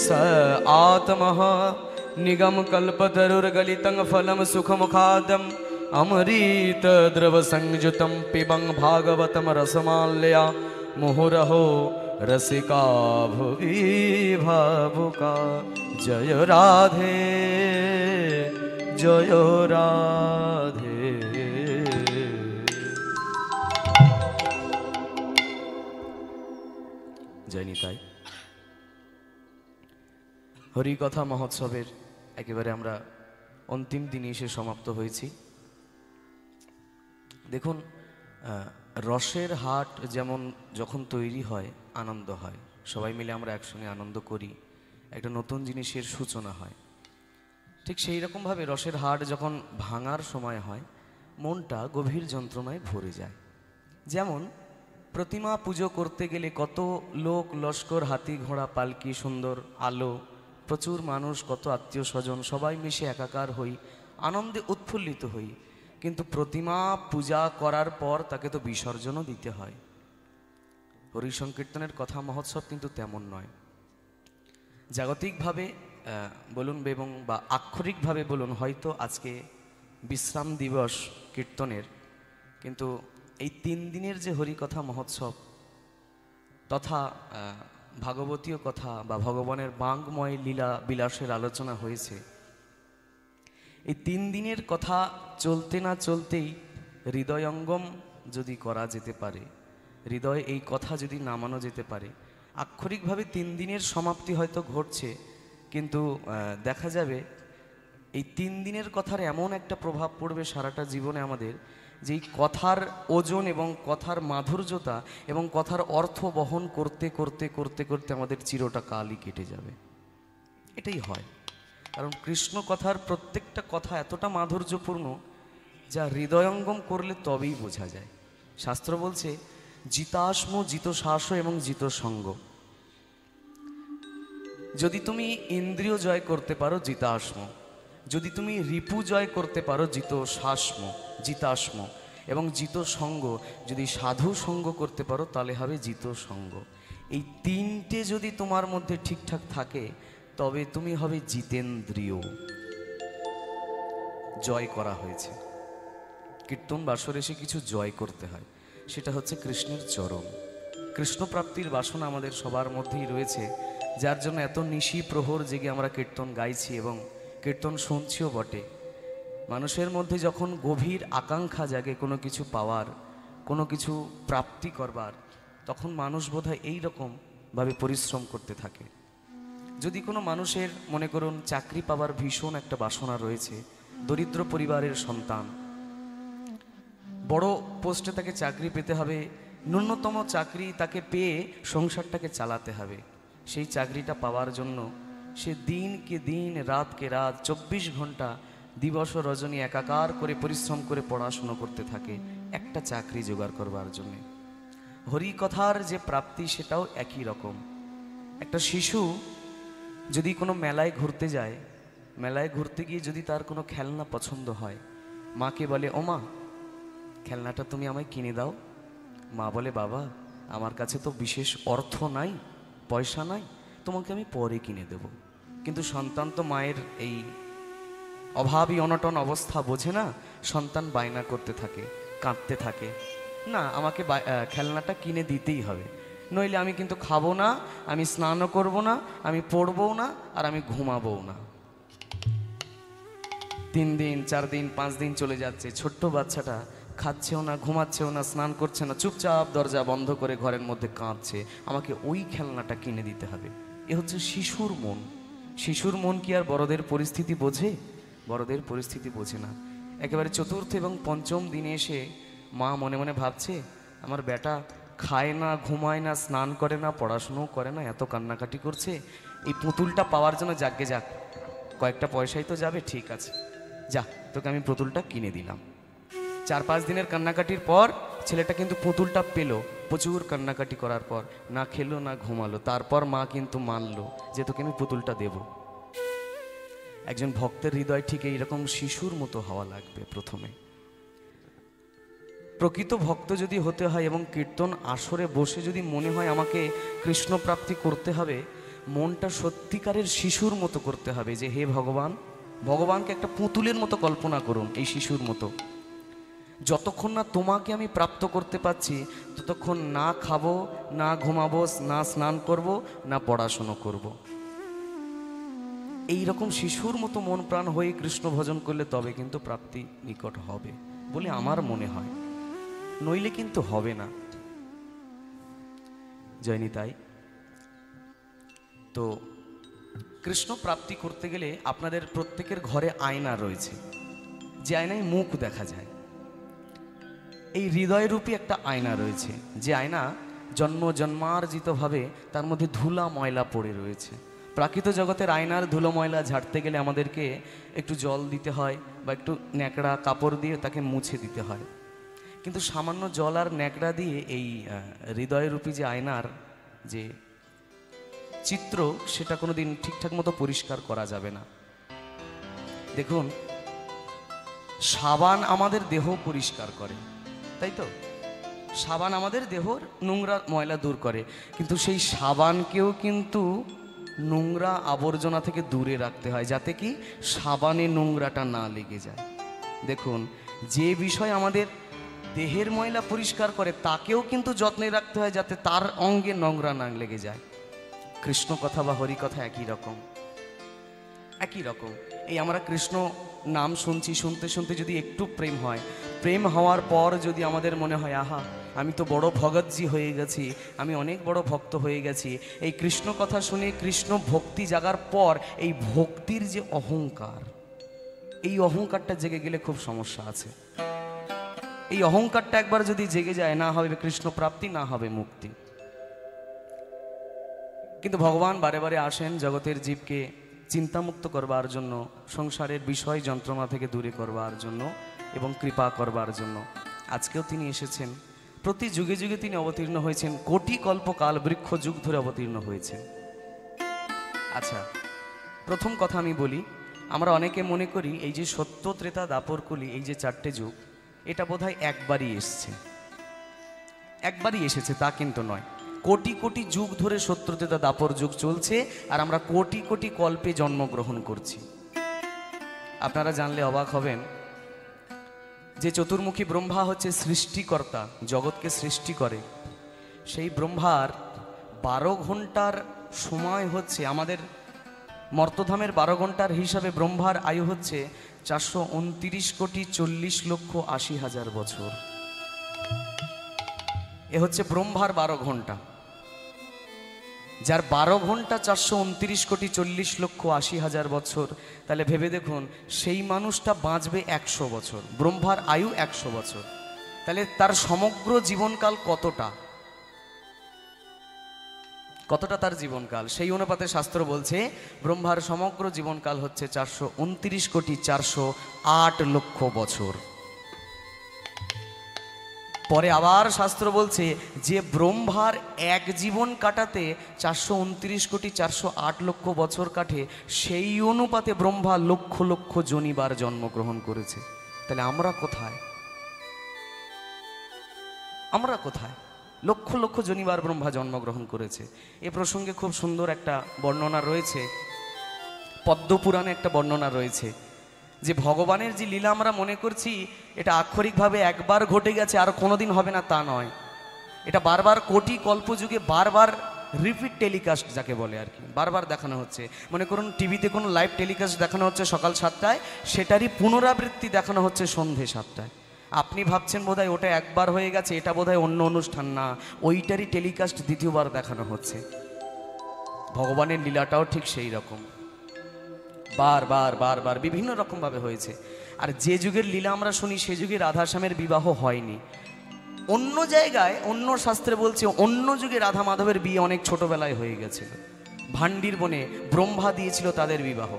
स आत्मः निगम कल्पतरुर्गलितं फलं सुखमुखादम् अमृत द्रव संयुतं पिबं भागवतं रसमाल्या मुहुरहो रसिका भुवि भावुका। जय राधे जय राधे। जय निताई। হরিকথা মহোৎসবের একেবারে আমরা অন্তিম দিনে এসে সমাপ্ত হয়েছি। দেখুন, রসের হাট যেমন যখন তৈরি হয় আনন্দ হয়, সবাই মিলে আমরা একসঙ্গে আনন্দ করি, একটা নতুন জিনিসের সূচনা হয়। ঠিক সেই রকমভাবে রসের হাট যখন ভাঙার সময় হয় মনটা গভীর যন্ত্রণায় ভরে যায়। যেমন প্রতিমা পুজো করতে গেলে কত লোক লস্কর, হাতি ঘোড়া, পালকি, সুন্দর আলো, প্রচুর মানুষ, কত আত্মীয় স্বজন, সবাই মিশে একাকার হই, আনন্দে উৎফুল্লিত হই। কিন্তু প্রতিমা পূজা করার পর তাকে তো বিসর্জনও দিতে হয়। হরি সংকীর্তনের কথা মহোৎসব কিন্তু তেমন নয়। জাগতিকভাবে বলুন এবং বা আক্ষরিকভাবে বলুন, হয়তো আজকে বিশ্রাম দিবস কীর্তনের, কিন্তু এই 3 দিনের যে হরিকথা মহোৎসব তথা ভাগবতীয় কথা বা ভগবানের বাঙ্গময় লীলা বিলাসের আলোচনা হয়েছে, এই 3 দিনের কথা চলতে না চলতেই হৃদয়ঙ্গম যদি করা যেতে পারে, হৃদয়ে এই কথা যদি নামানো যেতে পারে, আক্ষরিকভাবে 3 দিনের সমাপ্তি হয়তো ঘটছে, কিন্তু দেখা যাবে এই 3 দিনের কথার এমন একটা প্রভাব পড়বে সারাটা জীবনে আমাদের, যে এই কথার ওজন এবং কথার মাধুর্যতা এবং কথার অর্থ বহন করতে করতে করতে করতে আমাদের চিরটা কালই কেটে যাবে। এটাই হয়, কারণ কৃষ্ণ কথার প্রত্যেকটা কথা এতটা মাধুর্যপূর্ণ যা হৃদয়ঙ্গম করলে তবেই বোঝা যায়। শাস্ত্র বলছে জিতাশ্ম, জিত শ্বাস এবং জিত সঙ্গ। যদি তুমি ইন্দ্রিয় জয় করতে পারো জিতাশ্ম, যদি তুমি রিপু জয় করতে পারো জিতাশ্ম, এবং জিত সঙ্গ, যদি সাধু সঙ্গ করতে পারো তাহলে হবে জিত সঙ্গ। এই 3টে যদি তোমার মধ্যে ঠিকঠাক থাকে তবে তুমি হবে জিতেন্দ্রিয়। জয় করা হয়েছে, কীর্তন বাসরে এসে কিছু জয় করতে হয়, সেটা হচ্ছে কৃষ্ণের চরণ। কৃষ্ণ প্রাপ্তির বাসনা আমাদের সবার মধ্যেই রয়েছে, যার জন্য এত নিশি প্রহর জেগে আমরা কীর্তন গাইছি এবং কীর্তন শুনছিও বটে। মানুষের মধ্যে যখন গভীর আকাঙ্ক্ষা জাগে কোনো কিছু পাওয়ার, কোনো কিছু প্রাপ্তি করবার, তখন মানুষ বোধহয় এইরকমভাবে পরিশ্রম করতে থাকে। যদি কোনো মানুষের মনে করুন চাকরি পাওয়ার ভীষণ একটা বাসনা রয়েছে, দরিদ্র পরিবারের সন্তান, বড় পোস্টে তাকে চাকরি পেতে হবে, ন্যূনতম চাকরি তাকে পেয়ে সংসারটাকে চালাতে হবে। সেই চাকরিটা পাওয়ার জন্য সে দিনকে দিন, রাতকে রাত, 24 ঘন্টা দিবস ও রজনী একাকার করে পরিশ্রম করে পড়াশুনো করতে থাকে একটা চাকরি জোগাড় করবার জন্যে। হরিকথার যে প্রাপ্তি সেটাও একই রকম। একটা শিশু যদি কোনো মেলায় ঘুরতে যায়, মেলায় ঘুরতে গিয়ে যদি তার কোনো খেলনা পছন্দ হয়, মাকে বলে ও মা, খেলনাটা তুমি আমায় কিনে দাও। মা বলে বাবা, আমার কাছে তো বিশেষ অর্থ নাই, পয়সা নাই, তোমাকে আমি পরে কিনে দেব। কিন্তু সন্তান তো মায়ের এই অভাবী অনটন অবস্থা বোঝে না, সন্তান বায়না করতে থাকে, কাঁদতে থাকে, না আমাকে খেলনাটা কিনে দিতেই হবে, নইলে আমি কিন্তু খাবো না, আমি স্নানও করব না, আমি পড়বও না, আর আমি ঘুমাবও না। 3 দিন 4 দিন 5 দিন চলে যাচ্ছে, ছোট্ট বাচ্চাটা খাচ্ছেও না, ঘুমাচ্ছেও না, স্নান করছে না, চুপচাপ দরজা বন্ধ করে ঘরের মধ্যে কাঁদছে, আমাকে ওই খেলনাটা কিনে দিতে হবে। এ হচ্ছে শিশুর মন। শিশুর মন কি আর বড়দের পরিস্থিতি বোঝে? বড়দের পরিস্থিতি বোঝে না। একেবারে চতুর্থ এবং পঞ্চম দিনে এসে মা মনে মনে ভাবছে, আমার বেটা খায় না, ঘুমায় না, স্নান করে না, পড়াশুনোও করে না, এত কান্নাকাটি করছে, এই পুতুলটা পাওয়ার জন্য যাকে যাক, কয়েকটা পয়সাই তো যাবে, ঠিক আছে যা, তোকে আমি পুতুলটা কিনে দিলাম। 4-5 দিনের কান্নাকাটির পর ছেলেটা কিন্তু পুতুলটা পেল। প্রচুর কান্নাকাটি করার পর না খেলো না ঘুমালো, তারপর মা কিন্তু মানলো যে তোকে আমি পুতুলটা দেব। একজন ভক্তের হৃদয় ঠিক এইরকম শিশুর মতো হওয়া লাগবে প্রথমে। প্রকৃত ভক্ত যদি হতে হয় এবং কীর্তন আসরে বসে যদি মনে হয় আমাকে কৃষ্ণ প্রাপ্তি করতে হবে, মনটা সত্যিকারের শিশুর মতো করতে হবে, যে হে ভগবান, ভগবানকে একটা পুতুলের মতো কল্পনা করুন, এই শিশুর মতো। যতক্ষণ না তোমাকে আমি প্রাপ্ত করতে পারছি ততক্ষণ না খাবো, না ঘুমাবো, না স্নান করব, না পড়াশুনো করব। এই রকম শিশুর মতো মন প্রাণ হয়ে কৃষ্ণ ভজন করলে তবে কিন্তু প্রাপ্তি নিকট হবে বলে আমার মনে হয়, নইলে কিন্তু হবে না। জয়নি তাই তো কৃষ্ণ প্রাপ্তি করতে গেলে আপনাদের প্রত্যেকের ঘরে আয়না রয়েছে, যে আয়নায় মুখ দেখা যায়। এই হৃদয়রূপী একটা আয়না রয়েছে, যে আয়না জন্মার্জিতভাবে তার মধ্যে ধুলা ময়লা পড়ে রয়েছে। প্রাকৃত জগতের আয়নার ধুলো ময়লা ঝাড়তে গেলে আমাদেরকে একটু জল দিতে হয় বা একটু ন্যাকড়া কাপড় দিয়ে তাকে মুছে দিতে হয়। কিন্তু সামান্য জল আর ন্যাকড়া দিয়ে এই হৃদয়রূপী যে আয়নার যে চিত্র, সেটা কোনোদিন ঠিকঠাক মতো পরিষ্কার করা যাবে না। দেখুন, সাবান আমাদের দেহ পরিষ্কার করে, তাই তো? সাবান আমাদের দেহর নোংরা ময়লা দূর করে, কিন্তু সেই সাবানকেও কিন্তু নোংরা আবর্জনা থেকে দূরে রাখতে হয়, যাতে কি সাবানে নোংরাটা না লেগে যায়। দেখুন, যে বিষয় আমাদের দেহের ময়লা পরিষ্কার করে তাকেও কিন্তু যত্নে রাখতে হয়, যাতে তার অঙ্গে নোংরা না লেগে যায়। কৃষ্ণ কথা বা হরি কথা একই রকম, একই রকম। এই আমরা কৃষ্ণ নাম শুনছি, শুনতে শুনতে যদি একটু প্রেম হয়, প্রেম হওয়ার পর যদি আমাদের মনে হয় আহা আমি তো বড় ভগতজি হয়ে গেছি, আমি অনেক বড় ভক্ত হয়ে গেছি, এই কৃষ্ণ কথা শুনে কৃষ্ণ ভক্তি জাগার পর এই ভক্তির যে অহংকার, এই অহংকারটা জেগে গেলে খুব সমস্যা আছে। এই অহংকারটা একবার যদি জেগে যায়, না হবে কৃষ্ণ প্রাপ্তি, না হবে মুক্তি। কিন্তু ভগবান বারে বারে আসেন জগতের জীবকে চিন্তামুক্ত করবার জন্য, সংসারের বিষয় যন্ত্রণা থেকে দূরে করবার জন্য এবং কৃপা করবার জন্য। আজকেও তিনি এসেছেন, প্রতি যুগে যুগে তিনি অবতীর্ণ হয়েছেন, কোটি কল্পকাল বৃক্ষ যুগ ধরে অবতীর্ণ হয়েছেন। আচ্ছা, প্রথম কথা আমি বলি, আমরা অনেকে মনে করি এই যে সত্য, ত্রেতা, দাপর, কলি, এই যে চারটে যুগ, এটা বোধহয় একবারই এসছে। একবারই এসেছে তা কিন্তু নয়। কোটি কোটি যুগ ধরে সত্য, ত্রেতা, দাপর যুগ চলছে, আর আমরা কোটি কোটি কল্পে জন্মগ্রহণ করছি। আপনারা জানলে অবাক হবেন যে চতুর্মুখী ব্রহ্মা হচ্ছে সৃষ্টিকর্তা, জগৎকে সৃষ্টি করে। সেই ব্রহ্মার 12 ঘন্টার সময় হচ্ছে, আমাদের মর্তধামের 12 ঘন্টার হিসাবে ব্রহ্মার আয়ু হচ্ছে 429,40,80,000 বছর। এ হচ্ছে ব্রহ্মার 12 ঘন্টা। যার 12 ঘন্টা 429,40,80,000 বছর, তাহলে ভেবে দেখুন সেই মানুষটা বাঁচবে 100 বছর। ব্রহ্মার আয়ু 100 বছর, তাহলে তার সমগ্র জীবনকাল কতটা, কতটা তার জীবনকাল? সেই অনুপাতে শাস্ত্র বলছে ব্রহ্মার সমগ্র জীবনকাল হচ্ছে 429,408,00,000 বছর। পরে আবার শাস্ত্র বলছে যে ব্রহ্মার এক জীবন কাটাতে 429,408,00,000 বছর কাটে, সেই অনুপাতে ব্রহ্মা লক্ষ লক্ষ জনিবার জন্মগ্রহণ করেছে। তাহলে আমরা কোথায়? আমরা কোথায়? লক্ষ লক্ষ জনিবার ব্রহ্মা জন্মগ্রহণ করেছে। এ প্রসঙ্গে খুব সুন্দর একটা বর্ণনা রয়েছে, পদ্মপুরাণে একটা বর্ণনা রয়েছে, যে ভগবানের যে লীলা আমরা মনে করছি এটা আক্ষরিকভাবে একবার ঘটে গেছে আর কোনোদিন হবে না তা নয়। এটা বারবার কোটি কল্পযুগে বারবার রিপিট টেলিকাস্ট যাকে বলে আর কি, বারবার দেখানো হচ্ছে। মনে করুন টিভিতে কোনো লাইভ টেলিকাস্ট দেখানো হচ্ছে সকাল 7টায়, সেটারই পুনরাবৃত্তি দেখানো হচ্ছে সন্ধে 7টায়। আপনি ভাবছেন বোধহয় ওটা একবার হয়ে গেছে, এটা বোধহয় অন্য অনুষ্ঠান, না, ওইটারই টেলিকাস্ট দ্বিতীয়বার দেখানো হচ্ছে। ভগবানের লীলাটাও ঠিক সেই রকম, বারবার বারবার বিভিন্ন রকমভাবে হয়েছে। আর যে যুগের লীলা আমরা শুনি সে যুগে রাধাশ্যামের বিবাহ হয়নি। অন্য জায়গায় অন্য শাস্ত্রে বলছে অন্য যুগে রাধা মাধবের বিয়ে অনেক ছোটবেলায় হয়ে গেছিল, ভান্ডির বনে ব্রহ্মা দিয়েছিল তাদের বিবাহ।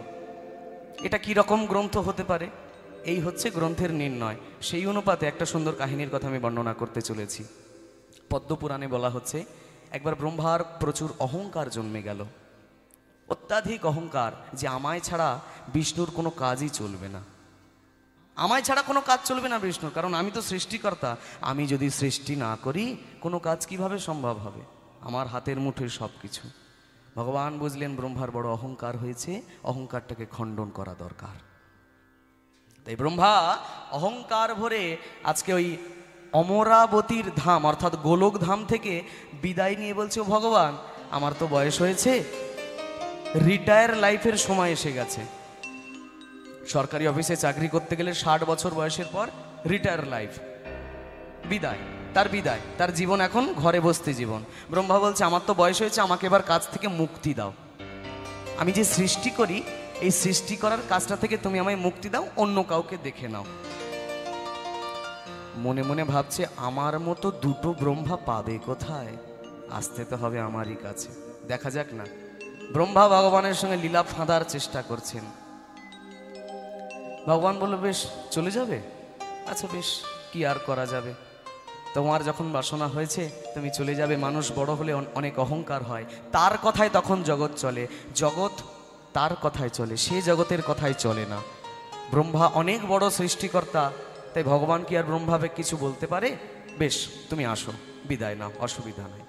এটা কি রকম গ্রন্থ হতে পারে? এই হচ্ছে গ্রন্থের নির্ণয়। সেই অনুপাতে একটা সুন্দর কাহিনীর কথা আমি বর্ণনা করতে চলেছি। পদ্মপুরাণে বলা হচ্ছে একবার ব্রহ্মার প্রচুর অহংকার জন্মে গেল, অত্যাধিক অহংকার, যে আমায় ছাড়া বিষ্ণুর কোনো কাজই চলবে না, আমায় ছাড়া কোনো কাজ চলবে না বিষ্ণুর, কারণ আমি তো সৃষ্টিকর্তা, আমি যদি সৃষ্টি না করি কোনো কাজ কিভাবে সম্ভব হবে, আমার হাতের মুঠোয় সব কিছু। ভগবান বুঝলেন ব্রহ্মার বড় অহংকার হয়েছে, অহংকারটাকে খণ্ডন করা দরকার। তাই ব্রহ্মা অহংকার ভরে আজকে ওই অমরাবতীর ধাম অর্থাৎ গোলক ধাম থেকে বিদায় নিয়ে বলছে, ও ভগবান, আমার তো বয়স হয়েছে, রিটায়ার লাইফের সময় এসে গেছে। সরকারি অফিসে চাকরি করতে গেলে 60 বছর বয়সের পর রিটায়ার লাইফ, বিদায়, তার জীবন এখন ঘরে বসতে জীবন। ব্রহ্মা বলছে, আমার তো বয়স হয়েছে, আমাকে এবার কাজ থেকে মুক্তি দাও। আমি যে সৃষ্টি করি, এই সৃষ্টি করার কাজটা থেকে তুমি আমায় মুক্তি দাও, অন্য কাউকে দেখে নাও। মনে মনে ভাবছে, আমার মতো দুটো ব্রহ্মা পাবে কোথায়? আসতে তো হবে আমারই কাছে, দেখা যাক না। ব্রহ্মা ভগবানের সঙ্গে লীলা ফাঁদার চেষ্টা করছেন। ভগবান বলল, বেশ, চলে যাবে? আচ্ছা বেশ, কি আর করা যাবে, তোমার যখন বাসনা হয়েছে তুমি চলে যাবে। মানুষ বড় হলে অনেক অহংকার হয়, তার কথায় তখন জগৎ চলে, জগৎ তার কথায় চলে, সে জগতের কথায় চলে না। ব্রহ্মা অনেক বড় সৃষ্টিকর্তা, তাই ভগবান কি আর ব্রহ্মাকে কিছু বলতে পারে? বেশ, তুমি আসো, বিদায় নাও, অসুবিধা নেই।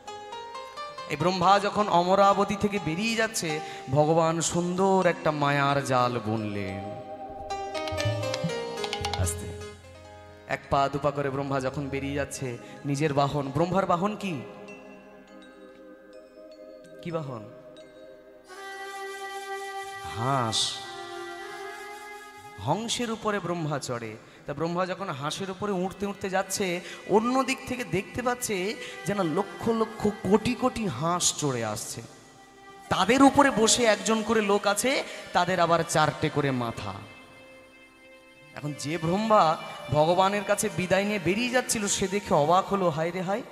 এই ব্রহ্মা যখন অমরাবতী থেকে বেরিয়ে যাচ্ছে, ভগবান সুন্দর একটা মায়ার জাল বুনলেন। আস্তে এক পা দুপা করে ব্রহ্মা যখন বেরিয়ে যাচ্ছে, নিজের বাহন, ব্রহ্মার বাহন কি কি বাহন? হাঁস। হংসের উপরে ব্রহ্মা চড়ে। তা ব্রহ্মা যখন হাঁসের উপরে উঠতে উঠতে যাচ্ছে, অন্য দিক থেকে দেখতে পাচ্ছে যেন লক্ষ লক্ষ কোটি কোটি হাঁস চড়ে আসছে। তাদের উপরে বসে একজন করে লোক আছে, তাদের আবার 4টে করে মাথা। এখন যে ব্রহ্মা ভগবানের কাছে বিদায় নিয়ে বেরিয়ে যাচ্ছিল, সে দেখে অবাক হলো, হায় রে হায়,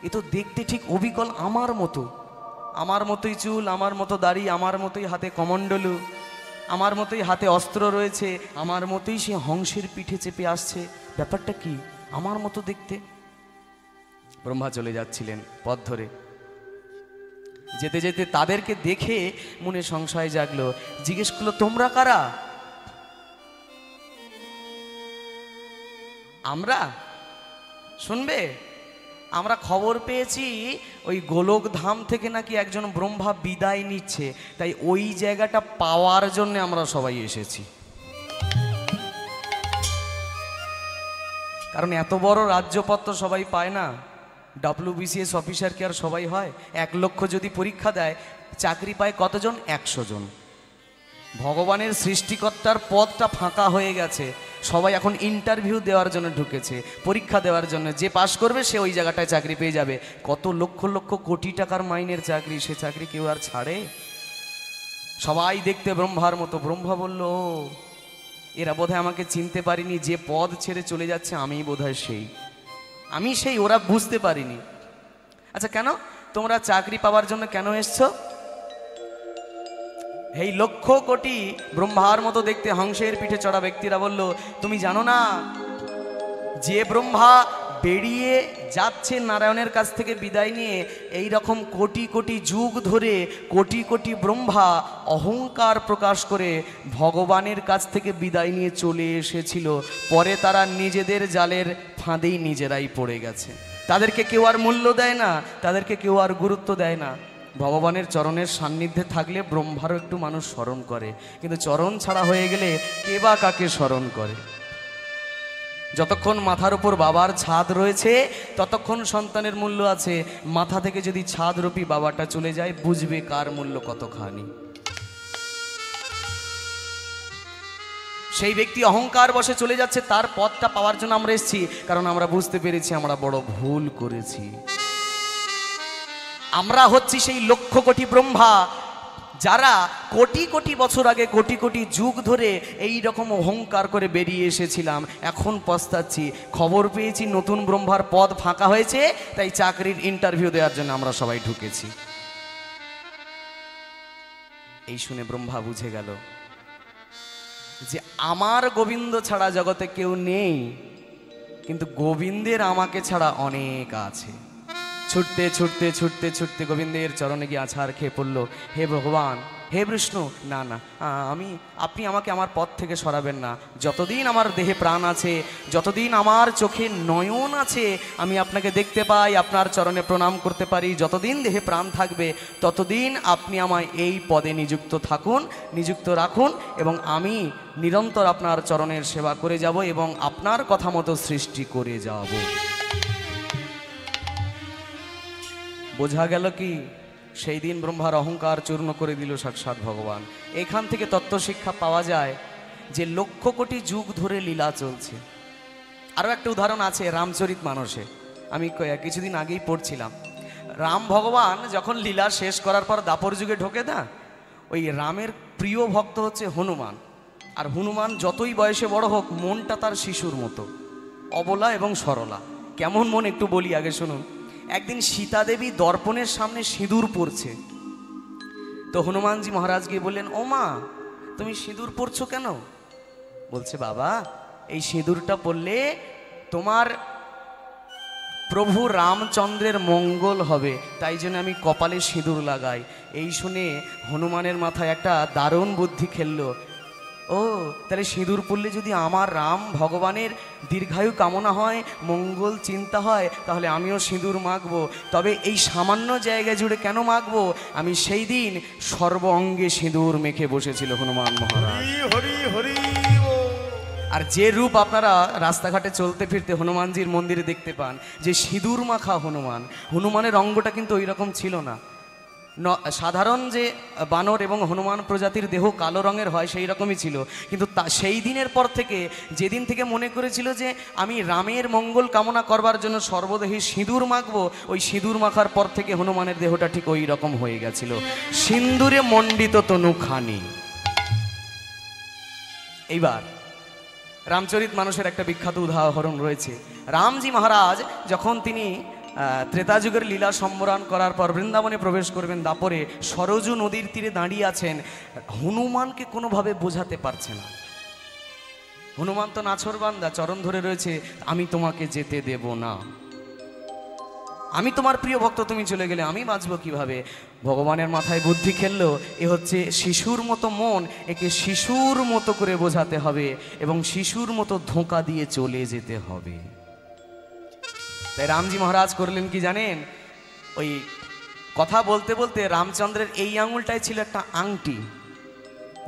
এ তো দেখতে ঠিক অবিকল আমার মতো, আমার মতোই চুল, আমার মতো দাড়ি, আমার মতোই হাতে কমণ্ডলু, আমার মতোই হাতে অস্ত্র রয়েছে, আমার মতোই সে হংসের পিঠে চেপে আসছে, ব্যাপারটা কি, আমার মতো দেখতে। ব্রহ্মা চলে যাচ্ছিলেন পথ ধরে, যেতে যেতে তাদেরকে দেখে মনে সংশয় জাগলো। জিজ্ঞেস করলো, তোমরা কারা? আমরা, শুনবে, আমরা খবর পেয়েছি ওই গোলক ধাম থেকে নাকি একজন ব্রহ্মা বিদায় নিচ্ছে, তাই ওই জায়গাটা পাওয়ার জন্য আমরা সবাই এসেছি। কারণ এত বড় রাজ্যপদ তো সবাই পায় না, WBCS অফিসার কি আর সবাই হয়? 1 লক্ষ যদি পরীক্ষা দেয়, চাকরি পায় কতজন? 100 জন। ভগবানের সৃষ্টিকর্তার পদটা ফাঁকা হয়ে গেছে, সবাই এখন ইন্টারভিউ দেওয়ার জন্য ঢুকেছে, পরীক্ষা দেওয়ার জন্য। যে পাশ করবে সে ওই জায়গাটায় চাকরি পেয়ে যাবে। কত লক্ষ লক্ষ কোটি টাকার মাইনের চাকরি, সে চাকরি কেউ আর ছাড়ে? সবাই দেখতে ব্রহ্মার মতো। ব্রহ্মা বলল, এরা বোধহয় আমাকে চিনতে পারিনি, যে পদ ছেড়ে চলে যাচ্ছে আমি বোধহয় আমি সেই, ওরা বুঝতে পারিনি। আচ্ছা কেন তোমরা চাকরি পাওয়ার জন্য কেন এসছো? এই লক্ষ কোটি ব্রহ্মার মতো দেখতে হংসের পিঠে চড়া ব্যক্তিরা বলল, তুমি জানো না, যে ব্রহ্মা বেরিয়ে যাচ্ছে নারায়ণের কাছ থেকে বিদায় নিয়ে, এই রকম কোটি কোটি যুগ ধরে কোটি কোটি ব্রহ্মা অহংকার প্রকাশ করে ভগবানের কাছ থেকে বিদায় নিয়ে চলে এসেছিল, পরে তারা নিজেদের জালের ফাঁদেই নিজেরাই পড়ে গেছে। তাদেরকে কেউ আর মূল্য দেয় না, তাদেরকে কেউ আর গুরুত্ব দেয় না। ভগবানের চরণের সান্নিধ্যে থাকলে ব্রহ্মারও একটু মানুষ স্মরণ করে, কিন্তু চরণ ছাড়া হয়ে গেলে কে বা কাকে স্মরণ করে? যতক্ষণ মাথার উপর বাবার ছাদ রয়েছে ততক্ষণ সন্তানের মূল্য আছে। মাথা থেকে যদি ছাদরূপী বাবাটা চলে যায়, বুঝবে কার মূল্য কতখানি। সেই ব্যক্তি অহংকার বশে চলে যাচ্ছে, তার পথটা পাওয়ার জন্য আমরা এসেছি, কারণ আমরা বুঝতে পেরেছি আমরা বড় ভুল করেছি। আমরা হচ্ছি সেই লক্ষ কোটি ব্রহ্মা, যারা কোটি কোটি বছর আগে, কোটি কোটি যুগ ধরে এই রকম অহংকার করে বেরিয়ে এসেছিলাম। এখন পস্তাচ্ছি, খবর পেয়েছি নতুন ব্রহ্মার পদ ফাঁকা হয়েছে, তাই চাকরির ইন্টারভিউ দেওয়ার জন্য আমরা সবাই ঢুকেছি। এই শুনে ব্রহ্মা বুঝে গেল যে আমার গোবিন্দ ছাড়া জগতে কেউ নেই, কিন্তু গোবিন্দের আমাকে ছাড়া অনেক আছে। ছুটতে ছুটতে ছুটতে ছুটতে গোবিন্দের চরণে গিয়ে আছাড় খেয়ে পড়ল, হে ভগবান, হে বিষ্ণু, না না, আপনি আমাকে আমার পথ থেকে সরাবেন না। যতদিন আমার দেহে প্রাণ আছে, যতদিন আমার চোখে নয়ন আছে, আমি আপনাকে দেখতে পাই, আপনার চরণে প্রণাম করতে পারি, যতদিন দেহে প্রাণ থাকবে ততদিন আপনি আমায় এই পদে নিযুক্ত রাখুন, এবং আমি নিরন্তর আপনার চরণের সেবা করে যাব এবং আপনার কথা মতো সৃষ্টি করে যাব। বোঝা গেল কি, সেই দিন ব্রহ্মার অহংকার চূর্ণ করে দিল সাক্ষাৎ ভগবান। এখান থেকে তত্ত্ব শিক্ষা পাওয়া যায় যে লক্ষ কোটি যুগ ধরে লীলা চলছে। আরও একটা উদাহরণ আছে রামচরিত মানসে, আমি কিছুদিন আগেই পড়ছিলাম। রাম ভগবান যখন লীলা শেষ করার পর দাপর যুগে ঢোকে না, ওই রামের প্রিয় ভক্ত হচ্ছে হনুমান। আর হনুমান যতই বয়সে বড় হোক, মনটা তার শিশুর মতো, অবলা এবং সরলা। কেমন মন একটু বলি, আগে শুনুন। একদিন সীতা দেবী দর্পণের সামনে সিঁদুর পরছে, তো হনুমানজি মহারাজ গিয়ে বললেন, ও মা, তুমি সিঁদুর পরছো কেন? বলছে, বাবা, এই সিঁদুরটা পরলে তোমার প্রভু রামচন্দ্রের মঙ্গল হবে, তাই জন্য আমি কপালে সিঁদুর লাগাই। এই শুনে হনুমানের মাথায় একটা দারুণ বুদ্ধি খেললো। ও, তাহলে সিঁদুর পরলে যদি আমার রাম ভগবানের দীর্ঘায়ু কামনা হয়, মঙ্গল চিন্তা হয়, তাহলে আমিও সিঁদুর মাখবো। তবে এই সামান্য জায়গা জুড়ে কেন মাখবো? আমি সেই দিন সর্ব অঙ্গে সিঁদুর মেখে বসেছিল হনুমান মহারাজ। আর যে রূপ আপনারা রাস্তাঘাটে চলতে ফিরতে হনুমানজির মন্দিরে দেখতে পান, যে সিঁদুর মাখা হনুমানের অঙ্গটা কিন্তু ওই রকম ছিল না। সাধারণ যে বানর এবং হনুমান প্রজাতির দেহ কালো রঙের হয়, সেই রকমই ছিল। কিন্তু সেই দিনের পর থেকে, যেদিন থেকে মনে করেছিল যে আমি রামের মঙ্গল কামনা করবার জন্য সর্বদেহে সিঁদুর মাখবো, ওই সিঁদুর মাখার পর থেকে হনুমানের দেহটা ঠিক ওই রকম হয়ে গেছিল, সিন্দুরে মণ্ডিত তনুখানি। এইবার রামচরিত মানুষের একটা বিখ্যাত উদাহরণ রয়েছে। রামজি মহারাজ যখন তিনি ত্রেতা যুগের লীলা সম্বরণ করার পর বৃন্দাবনে প্রবেশ করবেন, দাপরে সরজু নদীর তীরে দাঁড়িয়ে আছেন, হনুমানকে কোনোভাবে বোঝাতে পারছে না। হনুমান তো নাছোড়বান্দা, চরণ ধরে রয়েছে, আমি তোমাকে যেতে দেব না, আমি তোমার প্রিয় ভক্ত, তুমি চলে গেলে আমি বাঁচবো কিভাবে? ভগবানের মাথায় বুদ্ধি খেললো, এ হচ্ছে শিশুর মতো মন, একে শিশুর মতো করে বোঝাতে হবে এবং শিশুর মতো ধোঁকা দিয়ে চলে যেতে হবে। তাই রামজি মহারাজ করলেন কি জানেন? ওই কথা বলতে বলতে রামচন্দ্রের এই আঙুলটাই ছিল একটা আংটি,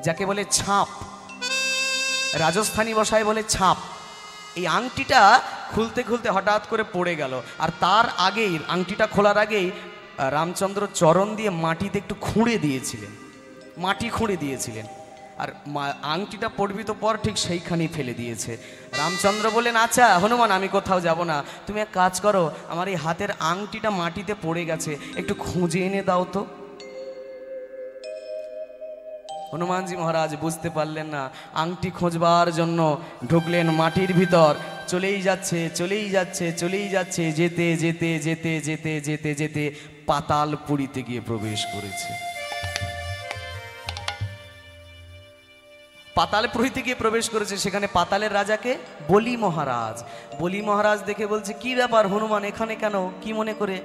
যাকে বলে ছাপ, রাজস্থানী ভাষায় বলে ছাপ। এই আংটিটা খুলতে খুলতে হঠাৎ করে পড়ে গেল, আর তার আগেই, আংটিটা খোলার আগেই রামচন্দ্র চরণ দিয়ে মাটিতে একটু খুঁড়ে দিয়েছিলেন, মাটি খুঁড়ে দিয়েছিলেন, আর আংটিটা পড়বি তো পর ঠিক সেইখানেই ফেলে দিয়েছে। রামচন্দ্র বললেন, আচ্ছা হনুমান, আমি কোথাও যাব না, তুমি এক কাজ করো, আমার এই হাতের আংটিটা মাটিতে পড়ে গেছে, একটু খুঁজে এনে দাও তো। হনুমানজি মহারাজ বুঝতে পারলেন না, আংটি খোঁজবার জন্য ঢুকলেন মাটির ভিতর, চলেই যাচ্ছে চলেই যাচ্ছে চলেই যাচ্ছে, যেতে যেতে যেতে যেতে যেতে যেতে পাতালপুরীতে গিয়ে প্রবেশ করেছে। পাতালপুরীতে গিয়ে প্রবেশ করেছে, সেখানে পাতালের রাজাকে বলি মহারাজ। বলি মহারাজ দেখে বলছে, কি ব্যাপার হনুমান, এখানে কেন, কি মনে করে?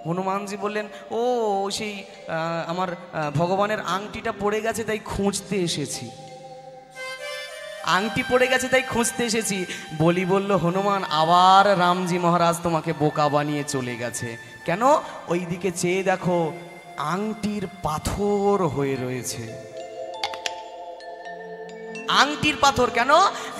হনুমানজি বললেন, ও সেই আমার ভগবানের আংটিটা পড়ে গেছে, তাই খুঁজতে এসেছি, আংটি পড়ে গেছে তাই খুঁজতে এসেছি। বলি বলল, হনুমান, আবার রামজি মহারাজ তোমাকে বোকা বানিয়ে চলে গেছে। কেন? ওই দিকে চেয়ে দেখো, আংটির পাথর হয়ে রয়েছে। আংটির পাথর কেন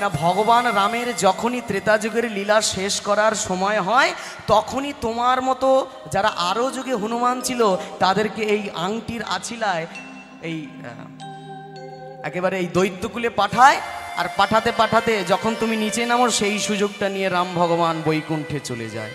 না, ভগবান রামের যখনই ত্রেতা যুগের লীলা শেষ করার সময় হয়, তখনই তোমার মতো যারা আরও যুগে হনুমান ছিল, তাদেরকে এই আংটির আছিলায় এই একেবারে এই দৈত্যকুলে পাঠায়, আর পাঠাতে পাঠাতে যখন তুমি নিচে নামো, সেই সুযোগটা নিয়ে রাম ভগবান বৈকুণ্ঠে চলে যায়।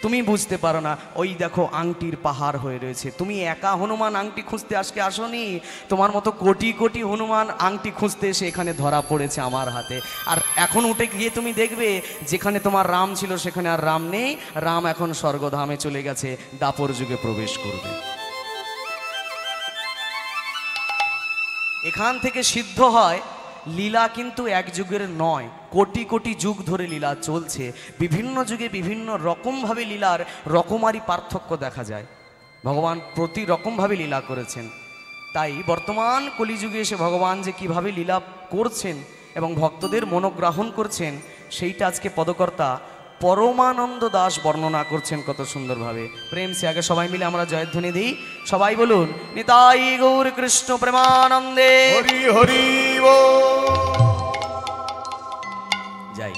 তুমি বুঝতে পারো না, ওই দেখো আংটির পাহাড় হয়ে রয়েছে। তুমি একা হনুমান আংটি খুঁজতে আজকে আসনি, তোমার মতো কোটি কোটি হনুমান আংটি খুঁজতে এসে এখানে ধরা পড়েছে আমার হাতে। আর এখন উঠে গিয়ে তুমি দেখবে, যেখানে তোমার রাম ছিল সেখানে আর রাম নেই, রাম এখন স্বর্গধামে চলে গেছে, দাপর যুগে প্রবেশ করবে। এখান থেকে সিদ্ধ হয়, লীলা কিন্তু এক যুগের নয়, কোটি কোটি যুগ ধরে লীলা চলছে। বিভিন্ন যুগে বিভিন্ন রকমভাবে লীলার রকমারি পার্থক্য দেখা যায়। ভগবান প্রতি রকমভাবে লীলা করেছেন। তাই বর্তমান কলিযুগে এসে ভগবান যে কিভাবে লীলা করছেন এবং ভক্তদের মনোগ্রাহণ করছেন, সেইটা আজকে পদকর্তা পরমানন্দ দাস বর্ণনা করছেন কত সুন্দরভাবে। প্রেম সে আগে সবাই মিলে আমরা জয়ধ্বনি দিই, সবাই বলুন নিতাই গৌর কৃষ্ণ প্রেমানন্দে হরি হরি বল। যাই।